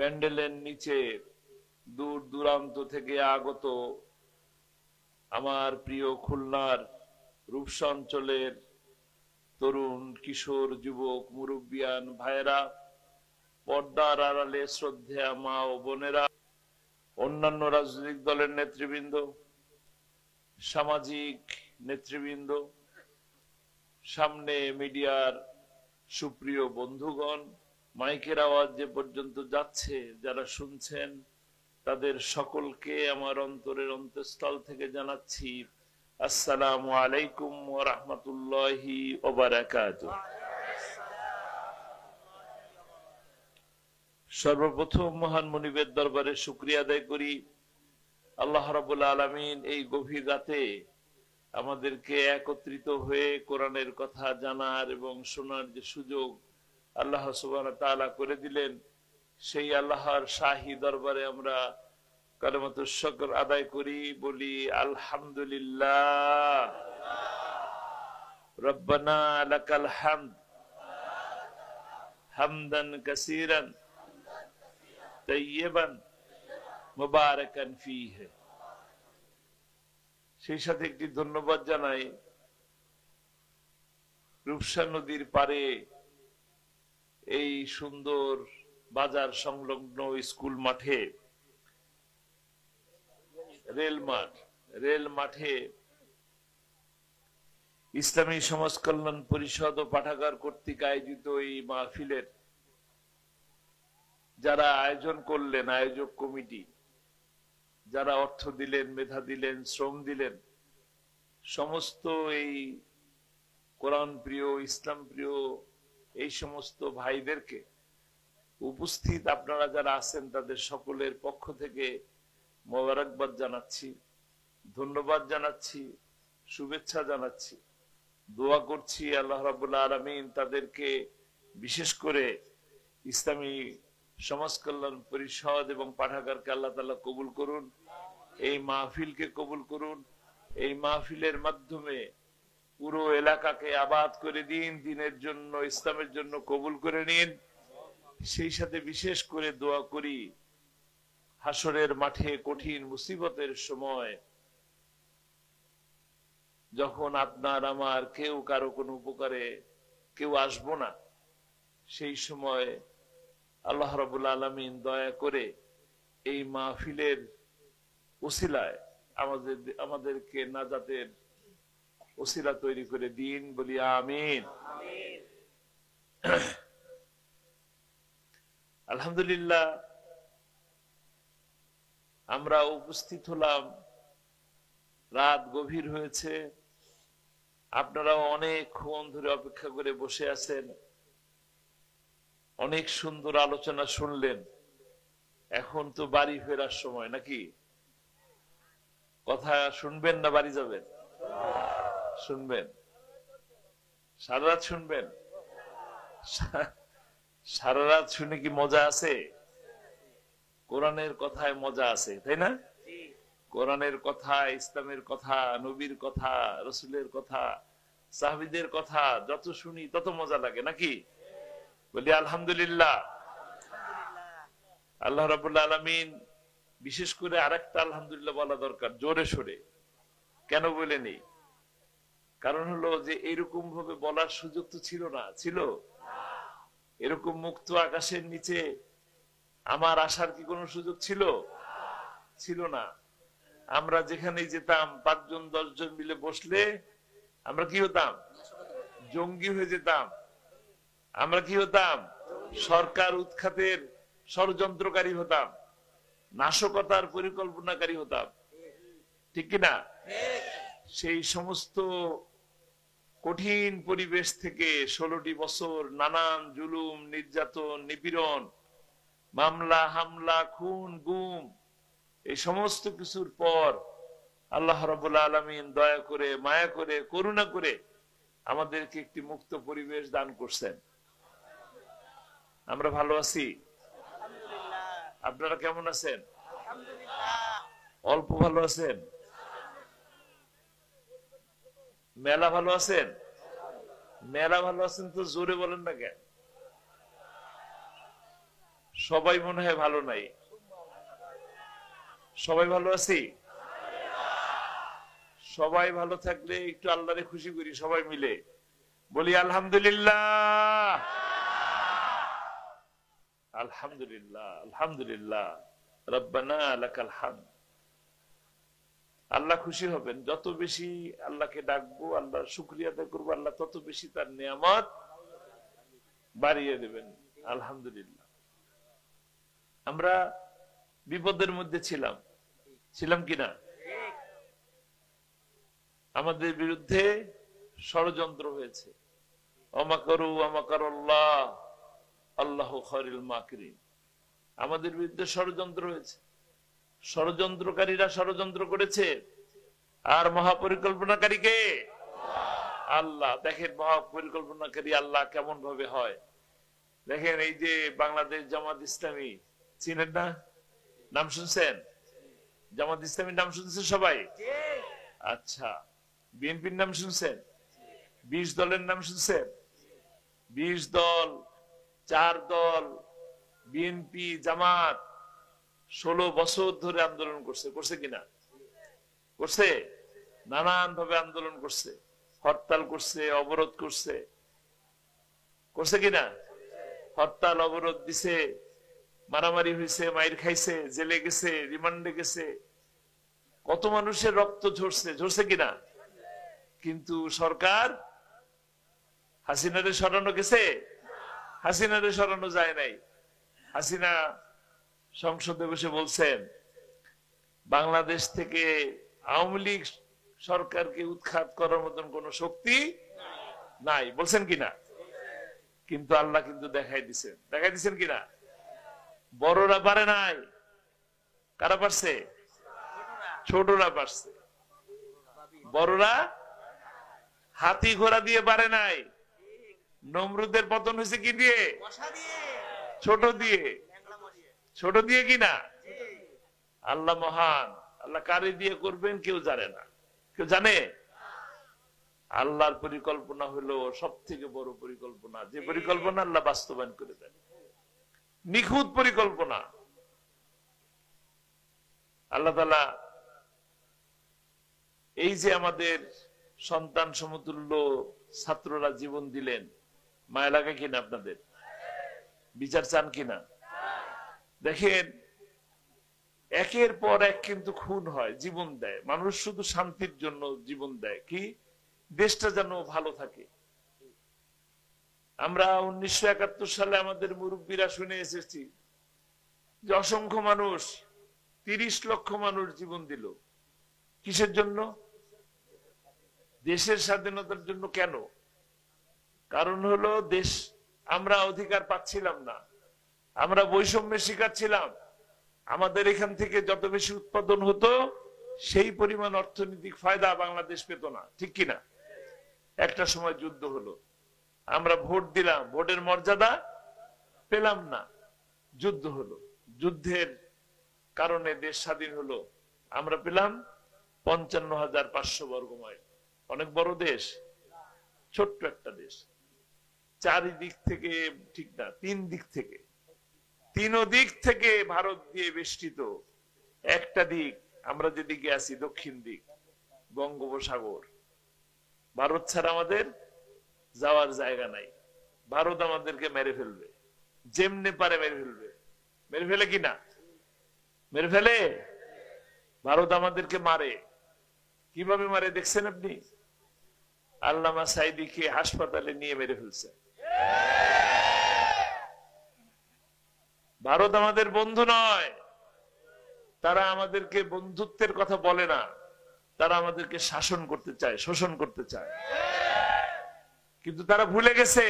প্যান্ডেলের নিচে দূর দূরান্ত থেকে আগত আমার প্রিয় খুলনার রূপসা অঞ্চলের তরুণ কিশোর যুবক মুরব্বিয়ান ভাইয়েরা, পর্দার আড়ালে শ্রদ্ধেয়া মা ও বোনেরা, অন্যান্য রাজনৈতিক দলের নেতৃবৃন্দ, সামাজিক নেতৃবৃন্দ, সামনে মিডিয়ার সুপ্রিয় বন্ধুগণ, মাইকের আওয়াজ যে পর্যন্ত যাচ্ছে যারা শুনছেন তাদের সকলকে আমার অন্তরের অন্তঃস্থল থেকে জানাচ্ছি আসসালামু আলাইকুম ওয়া রাহমাতুল্লাহি ওয়া বারাকাতুহু। সর্বপ্রথম মহান মুনিবের দরবারে শুকরিয়া আদায় করি, আল্লাহ রাব্বুল আলামিন এই গভীর রাতে আমাদেরকে একত্রিত হয়ে কোরআনের কথা জানার এবং শোনার যে সুযোগ আল্লাহ সুবহানাহু ওয়া তাআলা করে দিলেন, সেই আল্লাহর শাহী দরবারে আমরা কালিমাতুশ শুকর আদায় করি, বলি আলহামদুলিল্লাহ। রব্বানা লাকাল হামদ হামদান কাসীরান তাইয়্যিবান মুবারাকান ফীহি। সেই সাথে একটি ধন্যবাদ জানাই রূপসা নদীর পারে এই সুন্দর বাজার সংলগ্ন স্কুল মাঠে, রেল মাঠে ইসলামী সমাজ কল্যাণ পরিষদ ও পাঠাগার কর্তৃক আয়োজিত এই মাহফিলের যারা আয়োজন করলেন, আয়োজক কমিটি, যারা অর্থ দিলেন, মেধা দিলেন, শ্রম দিলেন, সমস্ত এই কোরআন প্রিয়, ইসলাম প্রিয় এই সমস্ত ভাইদেরকে, উপস্থিত আপনারা যারা আছেন তাদের সকলের পক্ষ থেকে মোবারকবাদ জানাচ্ছি, ধন্যবাদ জানাচ্ছি, শুভেচ্ছা জানাচ্ছি, দোয়া করছি আল্লাহ রাব্বুল আলামিন তাদেরকে বিশেষ করে ইসলামী সমাজ কল্যাণ পরিষদ এবং পাঠাগারকে আল্লাহ তাআলা কবুল করুন, এই মাহফিলকে কবুল করুন, এই মাহফিলের মাধ্যমে পুরো এলাকাকে আবাদ করে দিন, দ্বীনের জন্য, ইসলামের জন্য কবুল করে নিন। সেই সাথে বিশেষ করে দোয়া করি হাসরের মাঠে কঠিন মুসিবতের সময় যখন আপনার আমার কেউ কারো কোনো উপকারে কেউ আসবো না, সেই সময় আল্লাহ রাব্বুল আলামিন দয়া করে এই মাহফিলের ওসিলায় আমাদেরকে নাজাতের ওসিলা তৈরি করে দিন, বলি আমিন। আলহামদুলিল্লাহ, আমরা উপস্থিত হলাম, রাত গভীর হয়েছে, আপনারাও অনেকক্ষণ ধরে অপেক্ষা করে বসে আছেন, অনেক সুন্দর আলোচনা শুনলেন। এখন তো বাড়ি ফেরার সময়, নাকি? কথা শুনবেন না বাড়ি যাবেন? শুনবেন, সারা রাত শুনবেন। সারা রাত শুনে কি মজা আছে? কোরআনের কথায় মজা আছে, তাই না? কোরআনের কথা, ইসলামের কথা, নবীর কথা, রাসূলের কথা, সাহাবীদের কথা যত শুনি তত মজা লাগে, নাকি? বলি আলহামদুলিল্লাহ। আল্লাহ রাব্বুল আলামিন বিশেষ করে আরেকটা আলহামদুলিল্লাহ বলা দরকার জোরে সোরে। কেন বলেনি? কারণ হলো যে এরকম ভাবে বলার সুযোগ তো ছিল না, ছিল? এরকম মুক্ত আকাশের নিচে আমার আসার কি কোনো সুযোগ ছিল? ছিল না। আমরা যেখানেই যেতাম 5 জন 10 জন মিলে বসলে আমরা কি হতাম? জঙ্গি হয়ে যেতাম। আমরা কি হতাম? সরকার উৎখাতের ষড়যন্ত্রকারী হতাম, নাশকতার পরিকল্পনাকারী হতাম, ঠিক কিনা? সেই সমস্ত কঠিন পরিবেশ থেকে 16টি বছর নানান জুলুম, নির্যাতন, নিপীড়ন, মামলা, হামলা, খুন, গুম, এই সমস্ত কিছুর পর আল্লাহ রাব্বুল আলামিন দয়া করে, মায়া করে, করুণা করে আমাদেরকে একটি মুক্ত পরিবেশ দান করছেন। আমরা ভালো আছি। আপনারা কেমন আছেন? অল্প ভালো আছেন? মেলা ভালো আছেন? মেলা ভালো আছেন তো জোরে বলেন না কেন? সবাই মনে হয় ভালো নাই। সবাই ভালো আছি? সবাই ভালো থাকলে একটু আল্লাহরে খুশি করি সবাই মিলে, বলি আলহামদুলিল্লাহ, আলহামদুলিল্লাহ, আলহামদুলিল্লাহ, রব্বানা লাকাল হামদ। আল্লাহ খুশি হবেন, যত বেশি আল্লাহকে ডাকবো, আল্লাহর শুকরিয়া আদায় করবো, আল্লাহ তত বেশি তার নিয়ামত বাড়িয়ে দেবেন। আলহামদুলিল্লাহ। আমরা বিপদের মধ্যে ছিলাম কিনা? আমাদের বিরুদ্ধে ষড়যন্ত্র হয়েছে। ওয়ামাকারু ওয়ামাকারাল্লাহ আল্লাহু খায়রুল মাকিরিন। আমাদের বিরুদ্ধে ষড়যন্ত্র হয়েছে, ষড়যন্ত্রকারীরা ষড়যন্ত্র করেছে, আর মহাপরিকল্পনাকারী কে? আল্লাহ। দেখেন মহাপরিকল্পনাকারী আল্লাহ কেমন ভাবে হয়। দেখেন এই যে বাংলাদেশ জামাত ইসলামী, চিনেন না? নাম শুনছেন? জামাত ইসলামীর নাম শুনছেন সবাই? আচ্ছা, বিএনপির নাম শুনছেন? 20 দলের নাম শুনছেন? 20 দল, 4 দল, বিএনপি, জামাত 16 বছর ধরে আন্দোলন করছে কিনা? করছে। নানান ভাবে আন্দোলন করছে, হরতাল করছে, অবরোধ করছে কিনা? হরতাল অবরোধ দিছে, মারামারি হয়েছে, মাইর খাইছে, জেলে গেছে, রিমান্ডে গেছে, কত মানুষের রক্ত ঝরছে কিনা? কিন্তু সরকার হাসিনারে সরানো গেছে? হাসিনারে সরানো যায় নাই। হাসিনা সংসদে বসে বলছেন বাংলাদেশ থেকে আওয়ামী লীগ সরকারকে উৎখাত করার মতন কোন শক্তি নাই, বলছেন কিনা? কিন্তু আল্লাহ কিন্তু দেখাই দিছেন কিনা? বড়রা পারে নাই, কারা পারছে? ছোটরা পারছে। বড়রা হাতি ঘোড়া দিয়ে পারে নাই। নমরুদের পতন হয়েছে কি দিয়ে? ছোট দিয়ে কিনা? আল্লাহ মহান, আল্লাহ কারে দিয়ে করবেন কেউ জানে না। কেউ জানে? আল্লাহর পরিকল্পনা হলো সব থেকে বড় পরিকল্পনা, যে পরিকল্পনা আল্লাহ বাস্তবায়ন করে দেন। নিখুঁত পরিকল্পনা। আল্লাহ তাআলা এই যে আমাদের সন্তান সমতুল্য ছাত্ররা জীবন দিলেন, মায়া লাগে কিনা আপনাদের? বিচার চান কিনা? দেখেন একের পর এক কিন্তু খুন হয়, জীবন দেয় মানুষ, শুধু শান্তির জন্য জীবন দেয়, কি দেশটা যেন ভালো থাকে। আমরা 1971 সালে আমাদের মুরব্বীরা শুনে এসেছি যে অসংখ্য মানুষ, 30 লক্ষ মানুষ জীবন দিল। কিসের জন্য? দেশের স্বাধীনতার জন্য। কেন? কারণ হলো দেশ, আমরা অধিকার পাচ্ছিলাম না, আমরা বৈষম্যের শিকার ছিলাম। আমাদের এখান থেকে যত বেশি উৎপাদন হতো সেই পরিমাণ অর্থনৈতিক ফায়দা বাংলাদেশ পেত না, ঠিক কিনা? একটা সময় যুদ্ধ হলো, আমরা ভোট দিলাম, ভোটের মর্যাদা পেলাম না, যুদ্ধ হলো, যুদ্ধের কারণে দেশ স্বাধীন হলো। আমরা পেলাম 55,500 বর্গ মাইল। অনেক বড় দেশ? ছোট্ট একটা দেশ। চারিদিক থেকে, ঠিক না, 3 দিক থেকে, 3 দিক থেকে ভারত দিয়ে বেষ্টিত। একটা দিক আমরা যেদিকে আছি, দক্ষিণ দিক, বঙ্গোপসাগর। ভারত ছাড়া আমাদের যাওয়ার জায়গা নাই। ভারত আমাদেরকে মেরে ফেলবে, যেমনে পারে মেরে ফেলবে। মেরে ফেলে কিনা? মেরে ফেলে। ভারত আমাদেরকে মারে। কিভাবে মারে দেখছেন আপনি? আল্লামা সাইদিকে হাসপাতালে নিয়ে মেরে ফেলছে। ভারত আমাদের বন্ধু নয়, তারা আমাদেরকে বন্ধুত্বের কথা বলে না, তারা আমাদেরকে শাসন করতে চায়, শোষণ করতে চায়। কিন্তু তারা ভুলে গেছে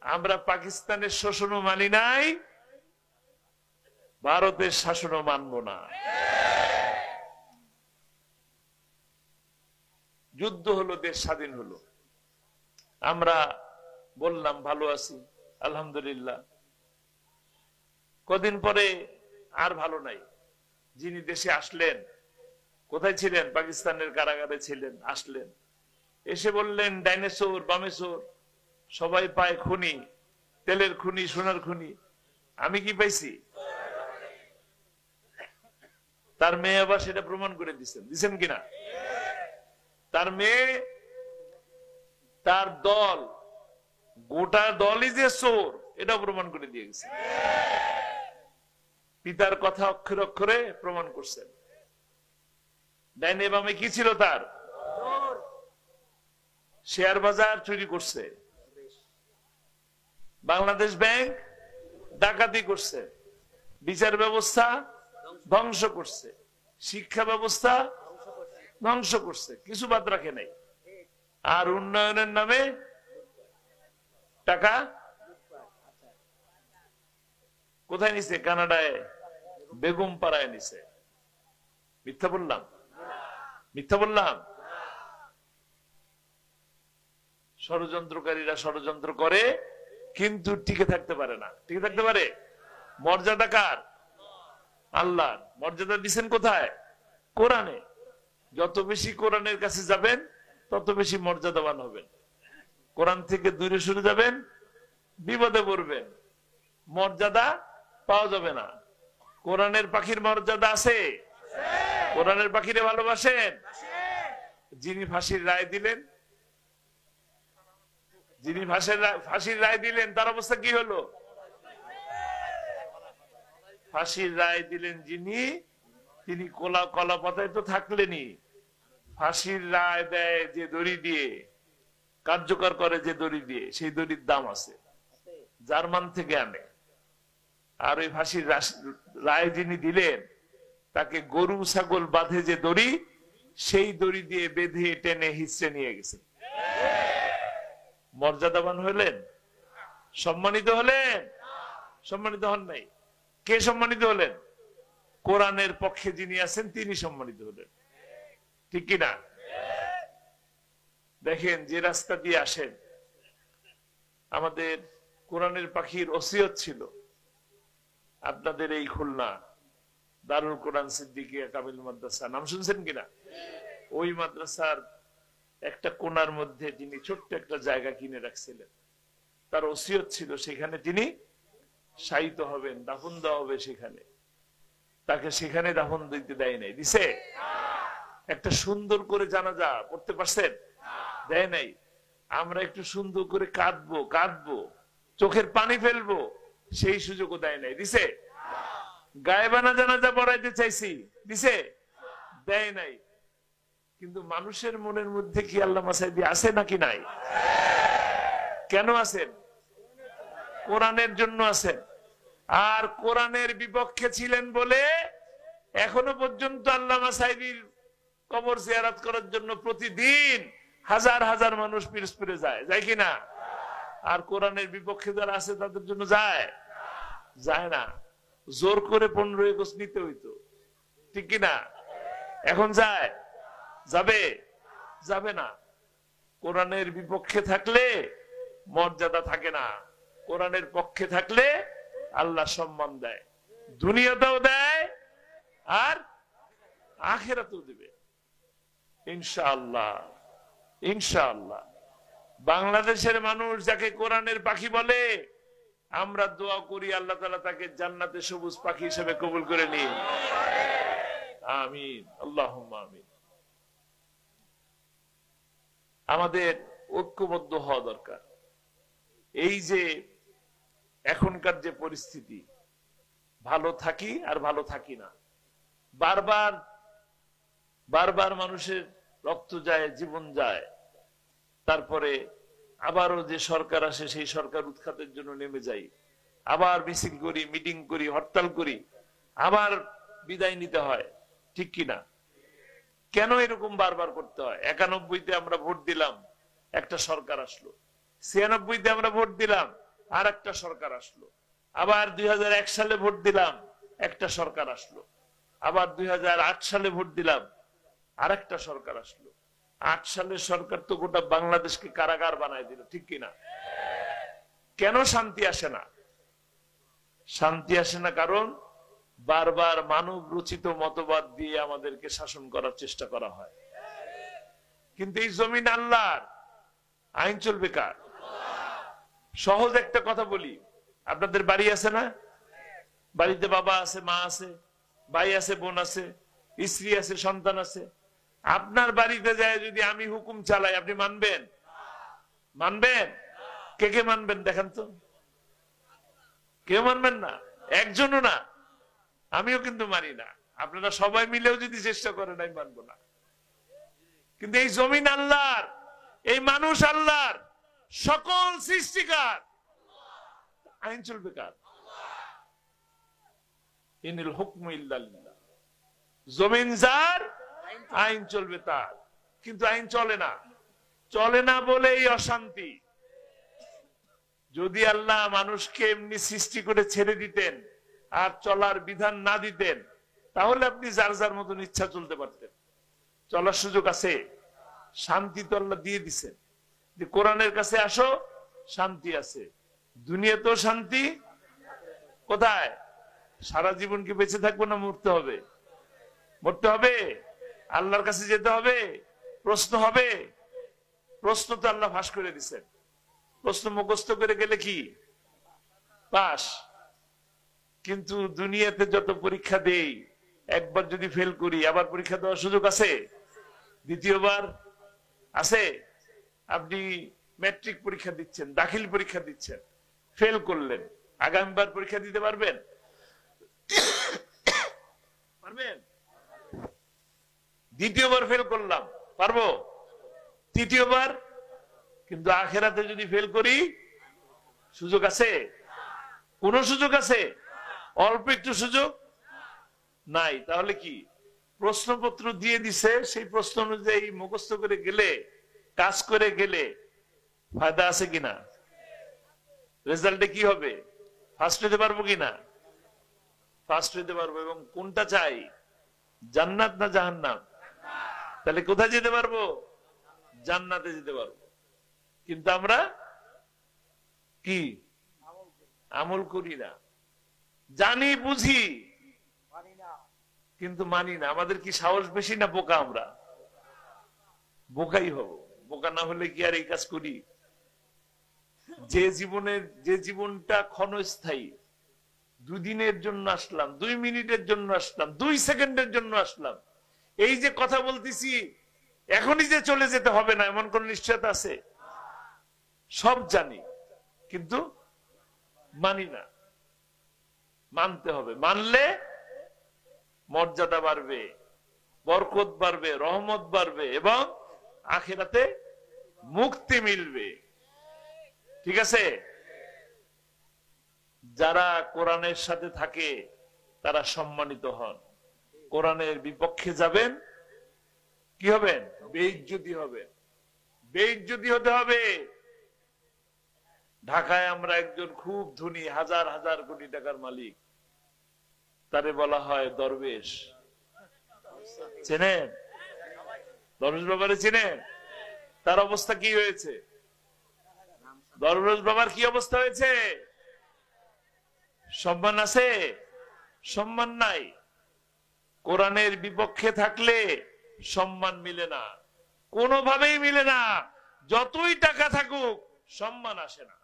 আমরা পাকিস্তানের শোষণও মানি নাই, ভারতের শাসনও মানব না। যুদ্ধ হলো, দেশ স্বাধীন হলো। আমরা বললাম ভালো আছি, আলহামদুলিল্লাহ। কদিন পরে আর ভালো নাই। যিনি দেশে আসলেন, কোথায় ছিলেন? পাকিস্তানের কারাগারে ছিলেন। আসলেন, এসে বললেন ডাইনোসর, বামেশ্বর সবাই পায় খনি, তেলের খনি, সোনার খনি, আমি কি পাইছি? তার মেয়ে আবার সেটা প্রমাণ করে দিচ্ছেন কিনা? তার মেয়ে, তার দল, গোটা দলই যে চোর এটা প্রমাণ করে দিয়ে গেছে। পিতার কথা অক্ষরে অক্ষরে প্রমাণ করছেন। ডাইনে বামে কি ছিল তার? শেয়ার বাজার চুরি করছে, বাংলাদেশ ব্যাংক ডাকাতি করছে, বিচার ব্যবস্থা ধ্বংস করছে, শিক্ষা ব্যবস্থা ধ্বংস করছে, কিছু বাদ রাখে নাই। আর উন্নয়নের নামে টাকা কোথায় নিছে? কানাডায় বেগম পাড়ায় নিছে। মিথ্যা বললাম? মিথ্যা বললাম? ষড়যন্ত্রকারীরা ষড়যন্ত্র করে কিন্তু টিকে থাকতে পারে না। টিকে থাকতে পারে? মর্যাদা কার? আল্লাহ। মর্যাদা দিচ্ছেন কোথায়? কোরআনে। যত বেশি কোরআনের কাছে যাবেন তত বেশি মর্যাদাবান হবেন। কোরআন থেকে দূরে সরে যাবেন, বিপদে পড়বেন, মর্যাদা পাওয়া যাবে না। কোরআনের পাখির মর্যাদা আছে? কোরআনের পাখিরে ভালোবাসেন? যিনি ফাঁসির রায় দিলেন, যিনি ফাঁসির রায় দিলেন তার অবস্থা কি হলো? ফাঁসির রায় দিলেন যিনি, তিনি কলা পাতায় তো থাকলেনি। ফাঁসির রায় দেয় যে দড়ি দিয়ে, কার্যকর করে যে দড়ি দিয়ে, সেই দড়ির দাম আছে, জার্মান থেকে আনে। আর ওই ফাঁসির রায় যিনি দিলেন তাকে গরু ছাগল বাঁধে যে দড়ি, সেই দড়ি দিয়ে বেঁধে টেনে হিচড়ে নিয়ে গেছে। মর্যাদাবান হলেন? সম্মানিত হলেন? সম্মানিত হন নাই। কে সম্মানিত হলেন? কোরআনের পক্ষে যিনি আছেন তিনি সম্মানিত হলেন। ঠিক কিনা? দেখেন যে রাস্তা দিয়ে আসেন, আমাদের কোরআনের পাখির ওসিয়ত ছিল আপনাদের এই খুলনা দারুল কোরআন সিদ্দিকিয়া কামিল মাদ্রাসা, নাম শুনছেন কিনা? ওই মাদ্রাসার একটা কোণার মধ্যে তিনি ছোট্ট একটা জায়গা কিনে রাখছিলেন। তার ওসিয়ত ছিল সেখানে তিনি শায়িত হবেন, দাফন দেওয়া হবে সেখানে। তাকে সেখানে দাফন দিতে দেয় নাই। দিছে? একটা সুন্দর করে জানাজা পড়তে পারছেন? দেয় নাই। আমরা একটু সুন্দর করে কাঁদবো, চোখের পানি ফেলবো, সেই সুযোগও দেয় নাই। দিছে? গায়েবানা জানাজা পড়াইতে চাইছি, দিছে? দেয় নাই। কিন্তু মানুষের মনের মধ্যে কি আল্লামা সাইদি আছে নাকি নাই? কেন আছেন? কোরআনের জন্য আছেন। আর কোরআনের বিপক্ষে ছিলেন বলে এখনো পর্যন্ত আল্লামা সাইদির কবর জিয়ারত করার জন্য প্রতিদিন হাজার হাজার মানুষ পিরস্পুরে যায় কিনা? আর কোরআনের বিপক্ষে যারা আছে তাদের জন্য যায় না। জোর করে 15 আগস্ট নিতে হইতো, ঠিক কিনা? এখন যাবে না। কোরআনের বিপক্ষে থাকলে মর্যাদা থাকে না, কোরআনের পক্ষে থাকলে আল্লাহ সম্মান দেয়, দুনিয়াতেও দেয় আর আখিরাতেও দিবে ইনশাআল্লাহ। ইনশাআল্লাহ। বাংলাদেশের মানুষ যাকে কোরআনের পাখি বলে, আমরা দোয়া করি আল্লাহ তাআলা তাকে জান্নাতে সবুজ পাখি হিসেবে কবুল করে নিন। আমিন, আল্লাহুম্মা আমিন। আমাদের ঐক্যবদ্ধ হওয়া দরকার। এই যে এখনকার যে পরিস্থিতি, ভালো থাকি আর ভালো থাকি না, বারবার মানুষের রক্ত যায়, জীবন যায়, তারপরে আবারও যে সরকার আসে সেই সরকার উৎখাতের জন্য নেমে যাই, আবার মিছিল করি, মিটিং করি, হরতাল করি, আবার বিদায় নিতে হয়, ঠিক কিনা? কেন এরকম বারবার করতে হয়? 91-তে আমরা ভোট দিলাম, একটা সরকার আসলো। 96-তে আমরা ভোট দিলাম, আর একটা সরকার আসলো। আবার 2001 সালে ভোট দিলাম, একটা সরকার আসলো। আবার 2008 সালে ভোট দিলাম, আর একটা সরকার আসলো। 8 সালের সরকার তো গোটা বাংলাদেশকে কারাগার বানায় দিল, ঠিক কিনা? কেন শান্তি আসে না? শান্তি আসে না কারণ বারবার মানব রচিত মতবাদ দিয়ে আমাদেরকে শাসন করার চেষ্টা করা হয়। কিন্তু এই জমিন আল্লাহর, আইন চলবে কার? সহজ একটা কথা বলি, আপনাদের বাড়ি আছে না? বাড়িতে বাবা আছে, মা আছে, ভাই আছে, বোন আছে, স্ত্রী আছে, সন্তান আছে। আপনার বাড়িতে যায় যদি আমি হুকুম চালাই, আপনি মানবেন? মানবেন? কে কে মানবেন দেখান তো? কেউ মানবেন না, একজনও না। আমিও কিন্তু মানি না। আপনারা সবাই মিলেও যদি চেষ্টা করেন আমি মানবো না। কিন্তু এই জমিন আল্লাহর, এই মানুষ আল্লাহর, সকল সৃষ্টিকার, আইন চলবে কার? ইনিল হুকমু ইল্লা লিল্লাহ। জমিন যার, আইন চলবে তার। কিন্তু আইন চলে না, চলে না বলেই অশান্তি। যদি আল্লাহ মানুষকে এমনি সৃষ্টি করে ছেড়ে দিতেন আর চলার বিধান না দিতেন, তাহলে আপনি যার যার মতন ইচ্ছা চলতে পারতেন। চলার সুযোগ আছে, শান্তি তো আল্লাহ দিয়ে দিছেন যে কোরআনের কাছে আসো, শান্তি আছে। দুনিয়াতেও শান্তি, কোথায়? সারা জীবন কি বেঁচে থাকবো না মরতে হবে? মরতে হবে, আল্লাহর কাছে যেতে হবে, প্রশ্ন হবে। প্রশ্ন তো আল্লাহ ফাঁস করে দিচ্ছেন। প্রশ্ন মুখস্থ করে গেলে কি পাস? কিন্তু দুনিয়াতে যত পরীক্ষা দেই, একবার যদি ফেল করি আবার পরীক্ষা দেওয়ার সুযোগ আছে? দ্বিতীয়বার আছে? আপনি ম্যাট্রিক পরীক্ষা দিচ্ছেন, দাখিল পরীক্ষা দিচ্ছেন, ফেল করলেন, আগামীবার পরীক্ষা দিতে পারবেন? পারবেন? দ্বিতীয়বার ফেল করলাম, পারবো? তৃতীয়বার? কিন্তু আখেরাতে যদি ফেল করি, সুযোগ আছে? কোন সুযোগ আছে? অল্প একটু সুযোগ নাই। তাহলে কি প্রশ্নপত্র দিয়ে দিছে, সেই প্রশ্ন অনুযায়ী মুখস্থ করে গেলে, কাজ করে গেলে ফায়দা আছে কিনা? রেজাল্টে কি হবে? ফার্স্ট হতে পারবো কিনা? ফার্স্ট হতে পারবো। এবং কোনটা চাই, জান্নাত না জাহান্নাম? তাহলে কোথায় যেতে পারবো? জান্নাতে যেতে পারবো। কিন্তু আমরা কি আমল করি না, জানি বুঝি কিন্তু মানি না। আমাদের কি সাহস বেশি না বোকা? আমরা বোকাই হব। বোকা না হলে কি আর এই কাজ করি? যে জীবনটা ক্ষণস্থায়ী, 2 দিনের জন্য আসলাম, 2 মিনিটের জন্য আসলাম, 2 সেকেন্ডের জন্য আসলাম, এই যে কথা বলতেছি এখনই যে চলে যেতে হবে না এমন কোন নিশ্চয়তা আছে? সব জানি কিন্তু মানি না। মানতে হবে। মানলে মর্যাদা বাড়বে, বরকত বাড়বে, রহমত বাড়বে এবং আখিরাতে মুক্তি মিলবে। ঠিক আছে? যারা কোরআনের সাথে থাকে তারা সম্মানিত হন। কোরআনের বিপক্ষে যাবেন, কি হবেন? বেইজ্জতি হবেন। বেইজ্জতি হতে হবে। ঢাকায় আমরা একজন খুব ধনী, হাজার হাজার কোটি টাকার মালিক, তারে বলা হয় দরবেশ। চেনেন? দরবেশ বাবারে চেনেন? তার অবস্থা কি হয়েছে? দরবেশ বাবার কি অবস্থা হয়েছে? সম্মান আছে? সম্মান নাই। কোরআনের বিপক্ষে থাকলে সম্মান মিলে না, কোনোভাবেই মিলে না। যতই টাকা থাকুক সম্মান আসে না।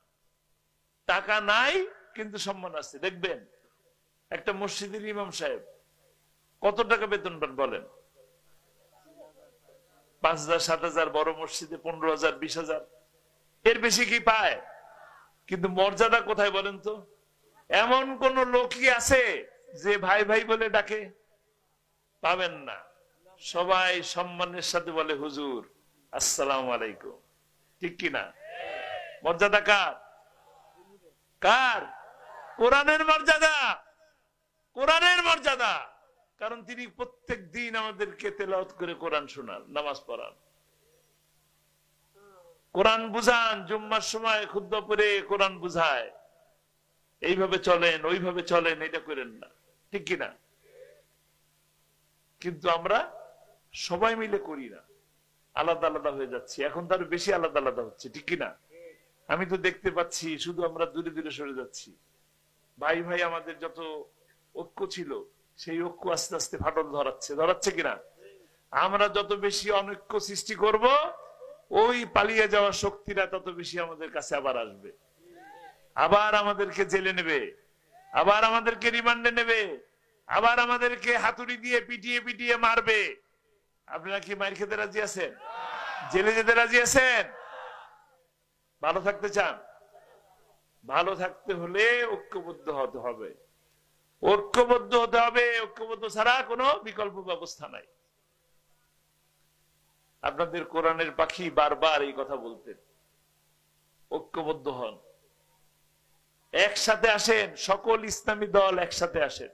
টাকা নাই কিন্তু সম্মান আছে। দেখবেন একটা মসজিদের ইমাম সাহেব কত টাকা বেতন পান বলেন? 5,000 7,000, বড় মসজিদে 15,000 20,000, এর বেশি কি পায়? কিন্তু মর্যাদা কোথায় বলেন তো? এমন কোন লোকই আছে যে ভাই ভাই বলে ডাকে? পাবেন না। সবাই সম্মানের সাথে বলে হুজুর, আসসালামু আলাইকুম। ঠিক কিনা? মর্যাদা কার? কার? কোরআনের মর্যাদা। কোরআনের মর্যাদা। কারণ তিনি প্রত্যেক দিন আমাদেরকে তেলাওয়াত করে কোরআন শোনান, নামাজ পড়ান, কোরআন বুঝান, জুম্মার সময় খুতবা পড়ে কোরআন বুঝায়। এইভাবে চলেন, ওইভাবে চলেন, এটা করেন না। ঠিক কিনা? কিন্তু আমরা সবাই মিলে করি না, আলাদা আলাদা হয়ে যাচ্ছি। এখন তার বেশি আলাদা আলাদা হচ্ছে। ঠিক কিনা? আমি তো দেখতে পাচ্ছি শুধু আমরা দূরে দূরে সরে যাচ্ছি। ভাই ভাই আমাদের যত ঐক্য ছিল সেই ঐক্য আস্তে আস্তে ফাটল ধরাচ্ছে কিনা? আমরা যত বেশি অনৈক্য সৃষ্টি করব, ওই পালিয়ে যাওয়ার শক্তিরা তত বেশি আমাদের কাছে আবার আসবে, আবার আমাদেরকে জেলে নেবে, আবার আমাদেরকে রিমান্ডে নেবে, আবার আমাদেরকে হাতুড়ি দিয়ে পিটিয়ে পিটিয়ে মারবে। আপনারা কি মার খেতে রাজি আছেন? জেলে যেতে রাজি আছেন? ভালো থাকতে চান? ভালো থাকতে হলে ঐক্যবদ্ধ হতে হবে, ঐক্যবদ্ধ হতে হবে। ঐক্যবদ্ধ ছাড়া কোনো বিকল্প ব্যবস্থা নাই। আপনাদের কোরআনের পাখি বারবার এই কথা বলতেন, ঐক্যবদ্ধ হন, একসাথে আসেন, সকল ইসলামী দল একসাথে আসেন,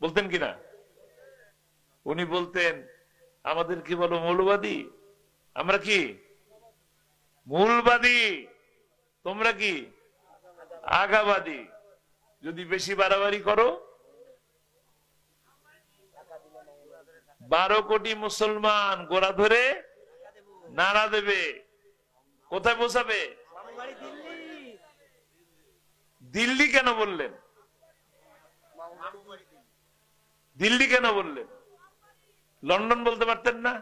বলতেন কিনা? উনি বলতেন আমাদের কি বলো মৌলবাদী, আমরা কি মূলবাদী, তোমরা কি আগাবাদী। যদি বেশি বাড়াবাড়ি করো 12 কোটি মুসলমান গোড়া ধরে নাড়া দেবে। কোথায় পৌঁছাবে? দিল্লি কেন বললেন? দিল্লি কেন বললেন? লন্ডন বলতে পারতেন না?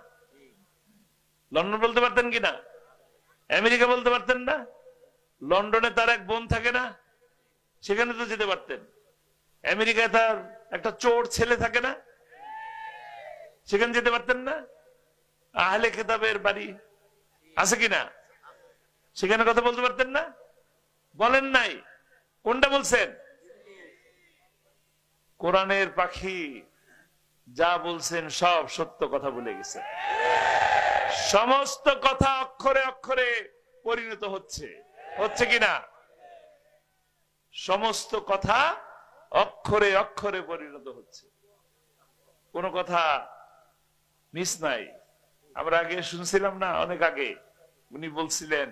লন্ডন বলতে পারতেন কিনা? আমেরিকা বলতে পারতেন না? লন্ডনে তার এক বোন থাকে না, সেখানে তো যেতে পারতেন। আমেরিকায় তার একটা চোর ছেলে থাকে না, সেখানে যেতে পারতেন না? আহলে কিতাবের বাড়ি আছে কিনা, সেখানে কথা বলতে পারতেন না? বলেন নাই। কোনটা বলছেন? কোরআনের পাখি যা বলছেন সব সত্য কথা বলে গেছেন। সমস্ত কথা অক্ষরে অক্ষরে পরিণত হচ্ছে, হচ্ছে কিনা? সমস্ত কথা অক্ষরে অক্ষরে পরিণত হচ্ছে, কোন কথা মিস নাই। আমরা আগে শুনছিলাম না, অনেক আগে উনি বলছিলেন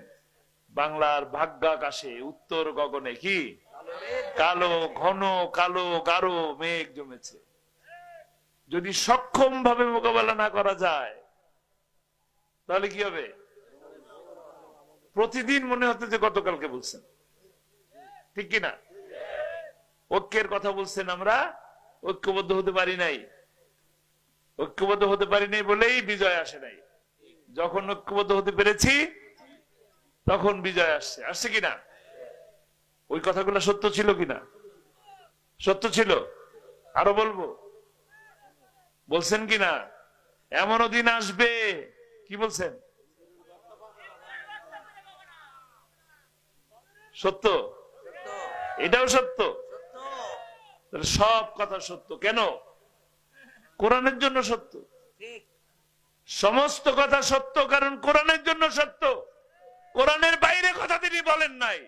বাংলার ভাগ্যাকাশে উত্তর গগনে কি কালো ঘন কালো গাঢ় মেঘ জমেছে। যদি সক্ষম ভাবে মোকাবেলা না করা যায় তাহলে কি হবে? প্রতিদিন মনে হতে যে গতকালকে বলছেন, ঠিক কিনা? ঐক্যের কথা বলছেন, আমরা ঐক্যবদ্ধ হতে পারি নাই। ঐক্যবদ্ধ হতে পারি নাই বলেই বিজয় আসে নাই। যখন ঐক্যবদ্ধ হতে পেরেছি তখন বিজয় আসছে, আসছে কিনা? ওই কথাগুলো সত্য ছিল কিনা? সত্য ছিল। আরো বলবো, বলছেন কিনা? এমনও দিন আসবে, কি বলছেন? সত্য, এটাও সত্য। সব কথা সত্য। কেন? কোরআনের জন্য সত্য। সমস্ত কথা সত্য, কারণ কোরআনের জন্য সত্য। কোরআনের বাইরে কথা তিনি বলেন নাই।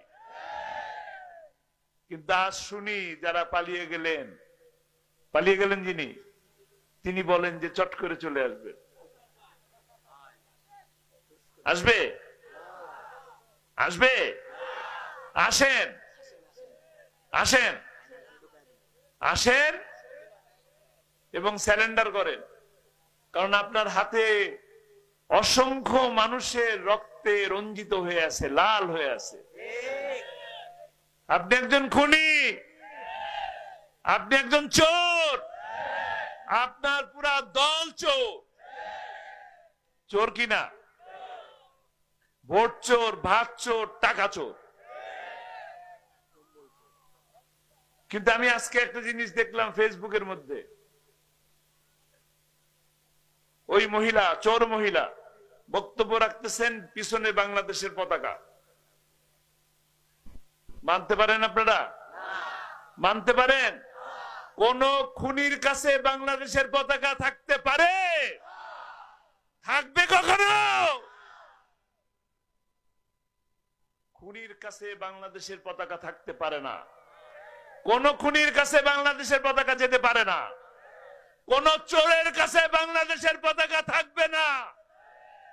কিন্তু আজ শুনি যারা পালিয়ে গেলেন যিনি, তিনি বলেন যে চট করে চলে আসবে। আসবে? আসবে? আসেন, আসেন, আসেন এবং স্যারেন্ডার করেন। কারণ আপনার হাতে অসংখ্য মানুষের রক্তে রঞ্জিত হয়ে আছে, লাল হয়ে আছে। আপনি একজন খুনি, আপনি একজন চোর, আপনার পুরা দল চোর। চোর কিনা? ভোট চোর, ভাত চোর, টাকা চোর। কিন্তু আমি আজকে একটা জিনিস দেখলাম ফেসবুকের মধ্যে, ওই মহিলা, চোর মহিলা বক্তব্য রাখতেছেন, পিছনে বাংলাদেশের পতাকা। মানতে পারেন আপনারা? মানতে পারেন? কোন খুনির কাছে বাংলাদেশের পতাকা থাকতে পারে? থাকবে কখনো? খুনির কাছে বাংলাদেশের পতাকা থাকতে পারে না। কোন খুনির কাছে বাংলাদেশের পতাকা যেতে পারে না। কোন চোরের কাছে বাংলাদেশের পতাকা থাকবে না।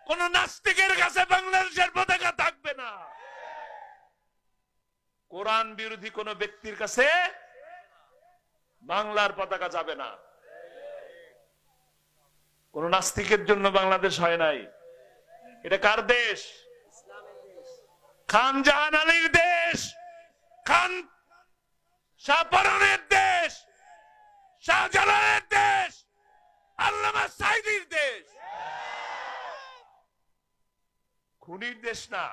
কোন নাস্তিকের কাছে বাংলাদেশের পতাকা থাকবে না। কোরআন বিরোধী কোন ব্যক্তির কাছে বাংলার পতাকা যাবে না। কোন নাস্তিকের জন্য বাংলাদেশ হয় নাই। এটা কার দেশ? খান জাহান আলীর দেশ, খান শাহপরানের দেশ, শাহজালালের দেশ, আল্লামা সাঈদীর দেশ। খুনির দেশ না।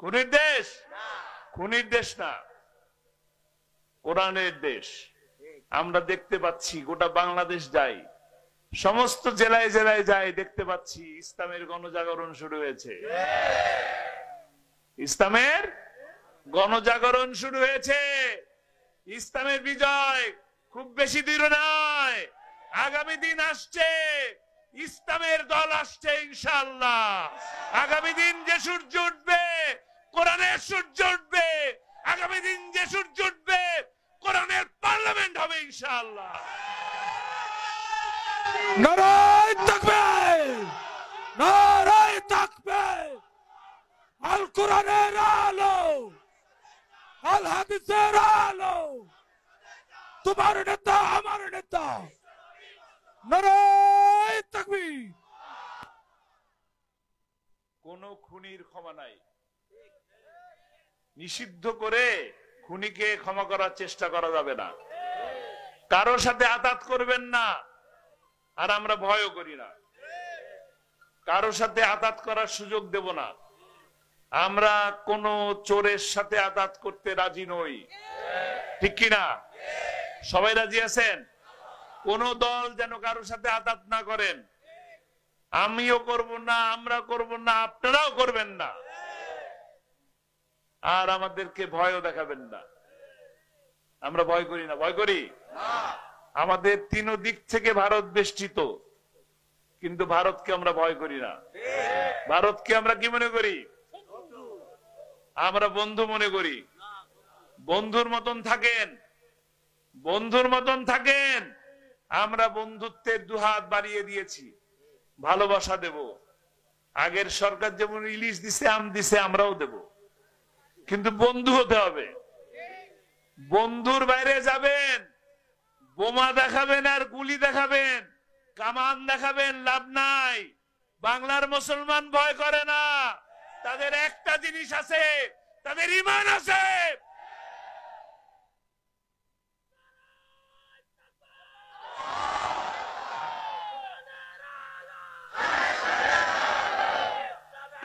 খুনির দেশ? খুনির দেশ না। কোরআনের দেশ। আমরা দেখতে পাচ্ছি গোটা বাংলাদেশ যাই, সমস্ত জেলায় জেলায় যাই, দেখতে পাচ্ছি ইসলামের গণজাগরণ শুরু হয়েছে। ইসলামের গণজাগরণ শুরু হয়েছে। ইসলামের বিজয় খুব বেশি দূরে নয়, আগামী দিন আসছে। ইসলামের দল আসছে ইনশাআল্লাহ। আগামী দিন যে সূর্য উঠবে, কোরআনের সূর্য উঠবে। আগামী দিন যে সূর্য উঠবে, কোরআনের পার্লামেন্ট হবে ইনশাআল্লাহ। নারায়ে তাকবীর, নারায়ে তাকবীর। আল কোরআনের আলো, আল হাদিসের আলো, তোমার নেতা আমার নেতা। নারায়ে তাকবীর। কোন খুনির ক্ষমা নাই। নিষিদ্ধ করে খুনিকে ক্ষমা করার চেষ্টা করা যাবে না। কারোর সাথে আঘাত করবেন না, আর আমরা ভয়ও করি না। কারোর সাথে আঘাত করার সুযোগ দেব না। আমরা কোন চোরের সাথে আঘাত করতে রাজি নই, ঠিক কিনা? সবাই রাজি আছেন? কোন দল যেন কারোর সাথে আঘাত না করেন। আমিও করব না, আমরা করব না, আপনারাও করবেন না। আর আমাদেরকে ভয়ও দেখাবেন না। আমরা ভয় করি না। ভয় করি? আমাদের তিন দিক থেকে ভারত বেষ্টিত, কিন্তু ভারতকে আমরা ভয় করি না। ভারতকে আমরা কি মনে করি? আমরা বন্ধু মনে করি। বন্ধুর মতন থাকেন, বন্ধুর মতন থাকেন। আমরা বন্ধুত্বের দুহাত বাড়িয়ে দিয়েছি, ভালোবাসা দেব। আগের সরকার যেমন ইলিশ দিছে, আম দিছে, আমরাও দেব, কিন্তু বন্ধু হতে হবে। বন্ধুর বাইরে যাবেন, বোমা দেখাবেন আর গুলি দেখাবেন, কামান দেখাবেন, লাভ নাই। বাংলার মুসলমান ভয় করে না। তাদের একটা জিনিস আছে, তাদের ঈমান আছে।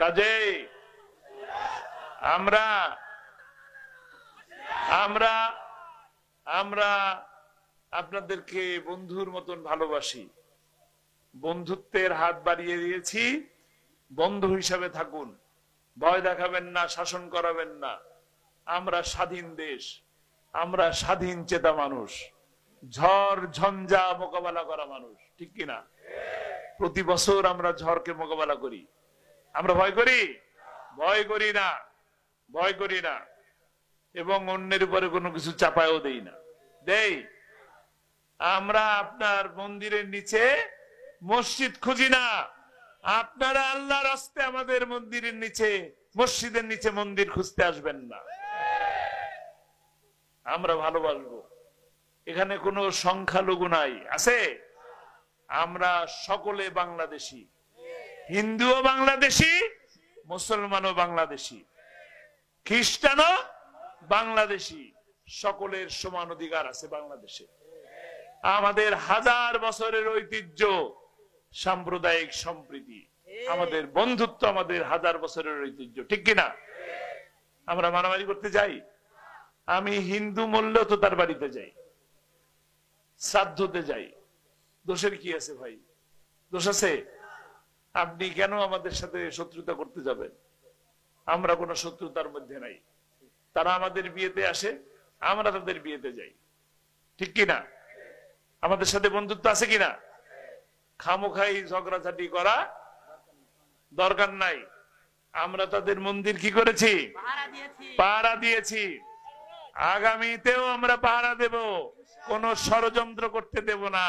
কাজেই আমরা আমরা আমরা আপনাদেরকে বন্ধুর মতন ভালোবাসি। বন্ধুত্বের হাত বাড়িয়ে দিয়েছি। বন্ধু হিসাবে থাকুন, ভয় দেখাবেন না, শাসন করাবেন না। আমরা স্বাধীন দেশ, আমরা স্বাধীন চেতা মানুষ, ঝড় ঝঞ্ঝা মোকাবেলা করা মানুষ, ঠিক কিনা? প্রতি বছর আমরা ঝড়কে মোকাবেলা করি। আমরা ভয় করি? ভয় করি না, ভয় করি না। এবং অন্যের উপরে কোনো কিছু চাপায়ও দেই না। দেই? আমরা আপনার মন্দিরের নিচে মসজিদ খুঁজি না। আপনারা আল্লাহর রাস্তায় আমাদের মন্দিরের নিচে, মসজিদের নিচে মন্দির খুঁজতে আসবেন না। আমরা ভালোবাসবো। এখানে কোনো সংখ্যালঘু নাই, আছে? আমরা সকলে বাংলাদেশি, হিন্দুও বাংলাদেশি, মুসলমানও বাংলাদেশি, খ্রিস্টানও বাংলাদেশি। সকলের সমান অধিকার আছে বাংলাদেশে। আমাদের হাজার বছরের ঐতিহ্য সাম্প্রদায়িক সম্প্রীতি, আমাদের বন্ধুত্ব, আমাদের হাজার বছরের ঐতিহ্য, ঠিক কিনা? আমরা মারামারি করতে যাই? আমি হিন্দু মরলেও তো তার বাড়িতে যাই, শ্রাদ্ধতে যাই। দোষের কি আছে ভাই? দোষ আছে? আপনি কেন আমাদের সাথে শত্রুতা করতে যাবেন? আমরা কোনো শত্রুতার মধ্যে নাই। তারা আমাদের বিয়েতে আসে, আমরা তাদের বিয়েতে যাই, ঠিক কিনা? আমাদের সাথে বন্ধুত্ব আছে কিনা? খামোখাই ঝগড়াঝাটি করা দরকার নাই। আমরা তাদের মন্দির কি করেছি? পাহারা দিয়েছি। আগামীতেও আমরা পাহারা দেব। কোন ষড়যন্ত্র করতে দেব না।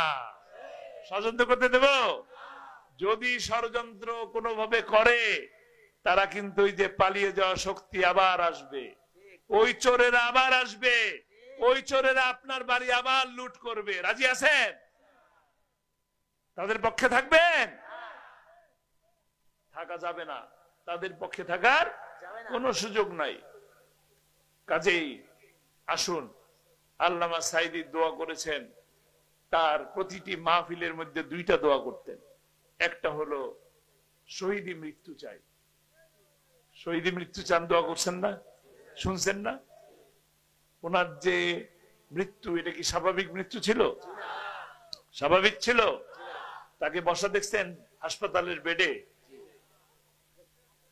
ষড়যন্ত্র করতে দেব? যদি ষড়যন্ত্র কোনোভাবে করে, তারা কিন্তু ওই যে পালিয়ে যাওয়া শক্তি আবার আসবে, ওই চোরেরা আবার আসবে, ওই চোরেরা আপনার বাড়ি আবার লুট করবে। রাজি আছেন? তাদের পক্ষে থাকবেন? থাকা যাবে না। তাদের পক্ষে থাকার কোনো সুযোগ নাই। কাজেই আসুন, আল্লামা সাঈদী দোয়া করেছেন, তার প্রতিটি মাহফিলের মধ্যে দুইটা দোয়া করতেন। একটা হলো শহীদি মৃত্যু চাই। শহীদি মৃত্যু চান, দোয়া করছেন না? শুনছেন না? ওনার যে মৃত্যু, এটা কি স্বাভাবিক মৃত্যু ছিল? স্বাভাবিক ছিল? তাকে বসা দেখছেন হাসপাতালের বেডে,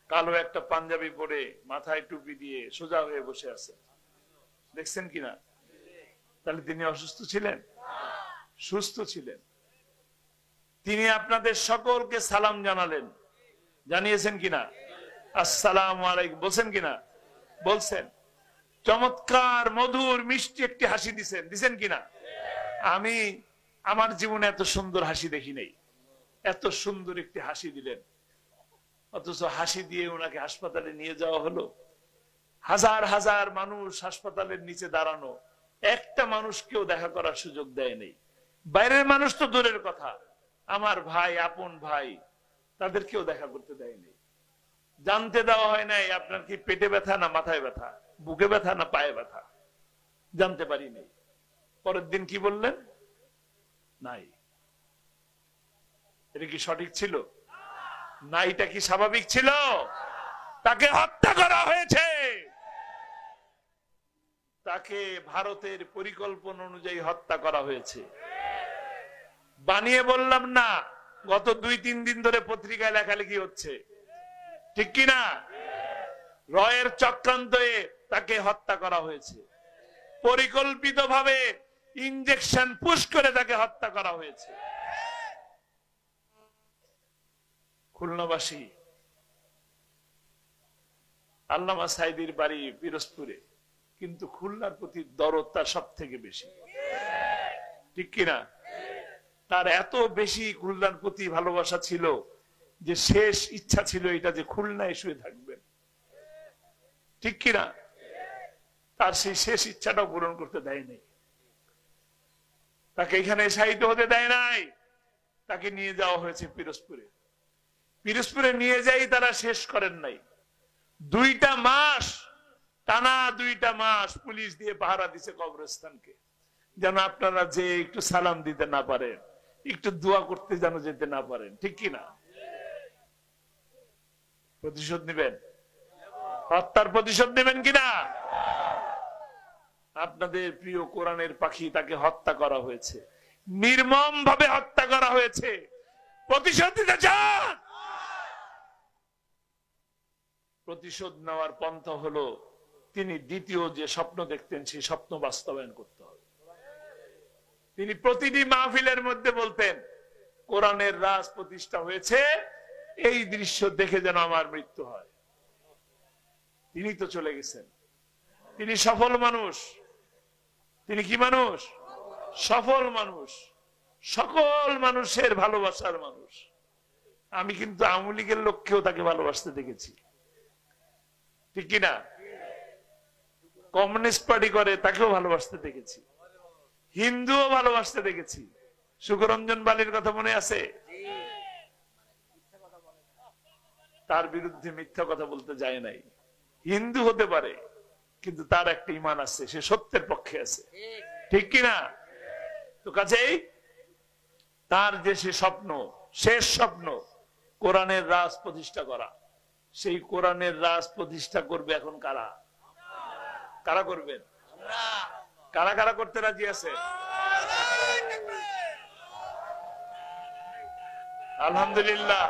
কালো একটা পাঞ্জাবি পরে মাথায় টুপি দিয়ে সোজা হয়ে বসে আছে, দেখছেন কিনা? তাহলে তিনি অসুস্থ ছিলেন? সুস্থ ছিলেন। তিনি আপনাদের সকলকে সালাম জানালেন, জানিয়েছেন কিনা? আসসালামু আলাইকুম বলছেন কিনা? বলছেন। চমৎকার মধুর মিষ্টি একটি হাসি দিছেন কিনা? আমি আমার জীবনে এত সুন্দর হাসি দেখি নাই। এত সুন্দর একটি হাসি দিলেন, অথচ হাসি দিয়ে ওনাকে হাসপাতালে নিয়ে যাওয়া হলো। হাজার হাজার মানুষ হাসপাতালের নিচে দাঁড়ানো, একটা মানুষকেও দেখা করার সুযোগ দেয় নাই। বাইরের মানুষ তো দূরের কথা, আমার ভাই, আপন ভাই, তাদেরকেও দেখা করতে দেয়নি। জানতে দেওয়া হয় নাই আপনার কি পেটে ব্যথা না মাথায় ব্যথা, বুকে ব্যথা না পায়ে ব্যথা, জানতে পারিনি। পরের দিন কি বললেন? নাই। এটা কি সঠিক ছিল? না, এটা কি স্বাভাবিক ছিল? তাকে হত্যা করা হয়েছে। তাকে ভারতের পরিকল্পনা অনুযায়ী হত্যা করা হয়েছে। বানিয়ে বললাম না, গত 2-3 দিন ধরে পত্রিকায় লেখালেখি হচ্ছে, ঠিক কিনা? রয়ের চক্রান্তে তাকে হত্যা করা হয়েছে, পরিকল্পিতভাবে ইনজেকশন পুশ করে তাকে হত্যা করা হয়েছে। খুলনাবাসী, আল্লামা সাইদির বাড়ি পিরোজপুরে, কিন্তু খুলনার প্রতি দরদ তার সব থেকে বেশি, ঠিক কিনা? তার এত বেশি খুলনার প্রতি ভালোবাসা ছিল যে শেষ ইচ্ছা ছিল এটা যে খুলনায় শুয়ে থাকবেন, ঠিক কিনা? তার সেই শেষ ইচ্ছাটাও পূরণ করতে দেয়নি। তাকে এখানে শায়িত হতে দেয় নাই, তাকে নিয়ে যাওয়া হয়েছে পিরোজপুরে। পিরোজপুরে নিয়ে যাই তারা শেষ করেন নাই। 2টা মাস টানা 2টা মাস পুলিশ দিয়ে পাহারা দিছে কবরস্থানকে, যেন আপনারা যে একটু সালাম দিতে না পারেন, একটু দোয়া করতে যেন যেতে না পারেন, ঠিক কিনা? প্রতিশোধ নেবেন? হত্যার প্রতিশোধ নেবেন কিনা? আপনাদের প্রিয় কোরআনের পাখি, তাকে হত্যা করা হয়েছে, নির্মম ভাবে হত্যা করা হয়েছে। প্রতিশোধ নিতে চান? প্রতিশোধ নেওয়ার পন্থা হলো তিনি দ্বিতীয় যে স্বপ্ন দেখতেন সেই স্বপ্ন বাস্তবায়ন করতে হবে। তিনি প্রতিটি মাহফিলের মধ্যে বলতেন, কোরআনের রাজ প্রতিষ্ঠা হয়েছে, এই দৃশ্য দেখে যেন আমার মৃত্যু হয়। তিনি তো চলে গেছেন, তিনি সফল মানুষ। তিনি কি মানুষ? সফল মানুষ, সকল মানুষের ভালোবাসার মানুষ। আমি কিন্তু আওয়ামী লীগের লোককেও তাকে ভালোবাসতে দেখেছি, ঠিক কিনা? কমিউনিস্ট পার্টি করে তাকেও ভালোবাসতে দেখেছি, হিন্দুও ভালোবাসতে দেখেছি। সুখরঞ্জন বালির কথা মনে আছে? তার বিরুদ্ধে মিথ্যা কথা বলতে যায় নাই। হিন্দু হতে পারে, কিন্তু তার একটা ঈমান আছে, সে সত্যের পক্ষে আছে, ঠিক কিনা? তো কাজেই তার যে সে স্বপ্ন, শেষ স্বপ্ন, কোরআনের রাজ প্রতিষ্ঠা করা, সেই কোরআনের রাজ প্রতিষ্ঠা করবে এখন কারা? কারা করবেন? কারা কারা করতে রাজি আছে? আলহামদুলিল্লাহ।